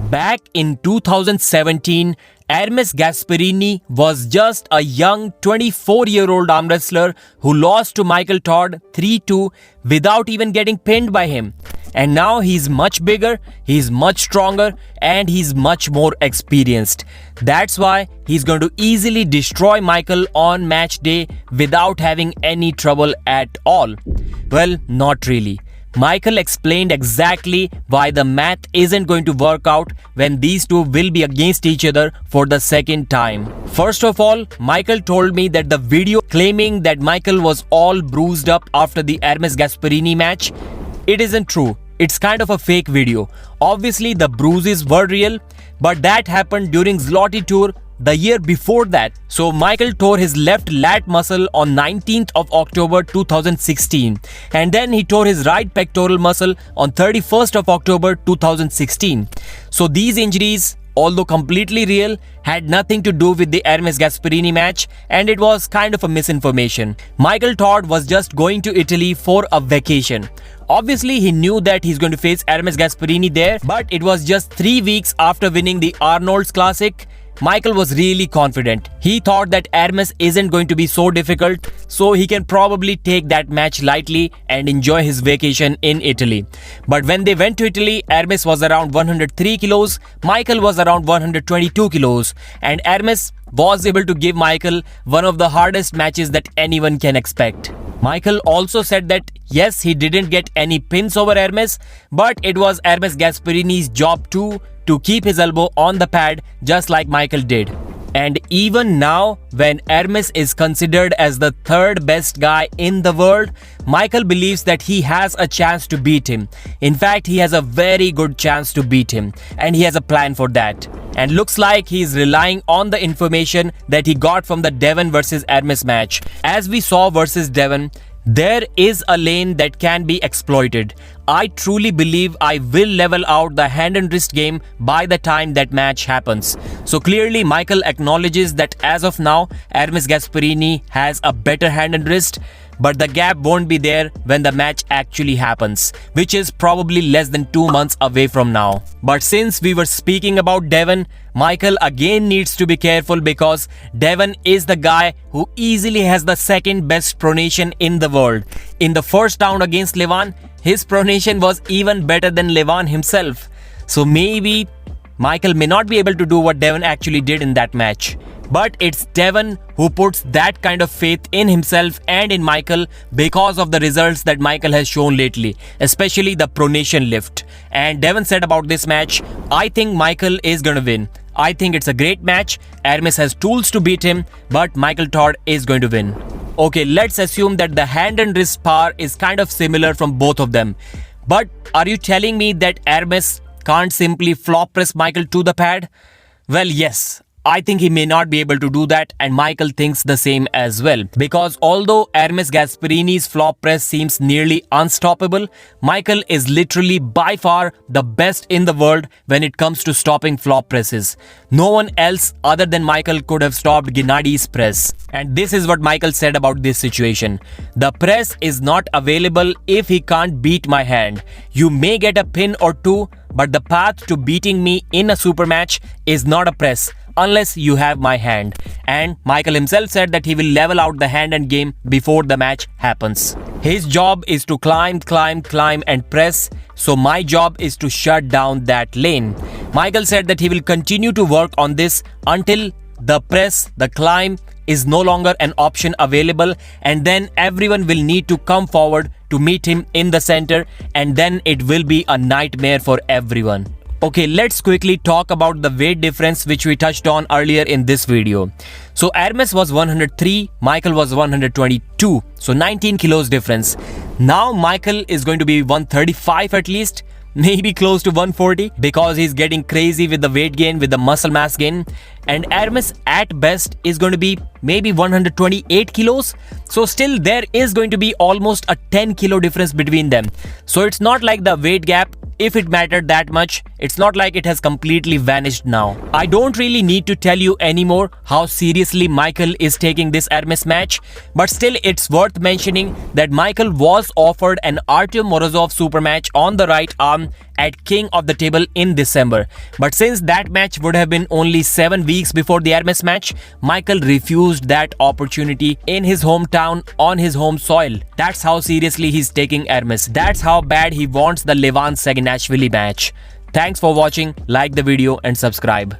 Back in 2017, Hermes Gasparini was just a young 24-year-old arm wrestler who lost to Michael Todd 3-2 without even getting pinned by him. And now he's much bigger, he's much stronger, and he's much more experienced. That's why he's going to easily destroy Michael on match day without having any trouble at all. Well, not really. Michael explained exactly why the math isn't going to work out when these two will be against each other for the second time. First of all, Michael told me that the video claiming that Michael was all bruised up after the Hermes Gasparini match, it isn't true. It's kind of a fake video. Obviously, the bruises were real, but that happened during Zloty Tour the year before that. So Michael tore his left lat muscle on 19th of October 2016, and then he tore his right pectoral muscle on 31st of October 2016. So these injuries, although completely real, had nothing to do with the Hermes Gasparini match, and it was kind of a misinformation. Michael Todd was just going to Italy for a vacation. Obviously, he knew that he's going to face Hermes Gasparini there, but it was just 3 weeks after winning the Arnold's Classic. Michael was really confident. He thought that Hermes isn't going to be so difficult, so he can probably take that match lightly and enjoy his vacation in Italy. But when they went to Italy, Hermes was around 103 kilos, Michael was around 122 kilos, and Hermes was able to give Michael one of the hardest matches that anyone can expect. Michael also said that yes, he didn't get any pins over Hermes, but it was Hermes Gasparini's job too to keep his elbow on the pad just like Michael did. And even now, when Hermes is considered as the third best guy in the world, Michael believes that he has a chance to beat him. In fact, he has a very good chance to beat him, and he has a plan for that. And looks like he's relying on the information that he got from the Devon versus Hermes match. As we saw versus Devon, there is a lane that can be exploited. I truly believe I will level out the hand and wrist game by the time that match happens. So clearly Michael acknowledges that as of now, Hermes Gasparini has a better hand and wrist, but the gap won't be there when the match actually happens, which is probably less than 2 months away from now. But since we were speaking about Devon, Michael again needs to be careful because Devon is the guy who easily has the second best pronation in the world. In the first round against Levan, his pronation was even better than Levan himself. So maybe Michael may not be able to do what Devon actually did in that match. But it's Devon who puts that kind of faith in himself and in Michael because of the results that Michael has shown lately, especially the pronation lift. And Devon said about this match, I think Michael is gonna win. I think it's a great match. Hermes has tools to beat him, but Michael Todd is going to win. Okay, let's assume that the hand and wrist power is kind of similar from both of them. But are you telling me that Hermes can't simply flop press Michael to the pad? Well, yes. I think he may not be able to do that, and Michael thinks the same as well. Because although Hermes Gasparini's flop press seems nearly unstoppable, Michael is literally by far the best in the world when it comes to stopping flop presses. No one else other than Michael could have stopped Gennadi's press. And this is what Michael said about this situation. The press is not available if he can't beat my hand. You may get a pin or two, but the path to beating me in a super match is not a press unless you have my hand. And Michael himself said that he will level out the hand and game before the match happens. His job is to climb and press, so my job is to shut down that lane. Michael said that he will continue to work on this until the press, the climb is no longer an option available, and then everyone will need to come forward to meet him in the center, and then it will be a nightmare for everyone. Okay, let's quickly talk about the weight difference which we touched on earlier in this video. So Hermes was 103, Michael was 122, so 19 kilos difference. Now Michael is going to be 135 at least, maybe close to 140 because he's getting crazy with the weight gain, with the muscle mass gain. And Hermes at best is going to be maybe 128 kilos. So still there is going to be almost a 10 kilo difference between them. So it's not like the weight gap, if it mattered that much, It's not like it has completely vanished now. I don't really need to tell you anymore how seriously Michael is taking this ERMES match, but still it's worth mentioning that Michael was offered an Artyom Morozov super match on the right arm at King of the Table in December. But since that match would have been only 7 weeks before the ERMES match, Michael refused that opportunity in his hometown on his home soil. That's how seriously he's taking ERMES. That's how bad he wants the Levan Saginashvili match. Thanks for watching, like the video and subscribe.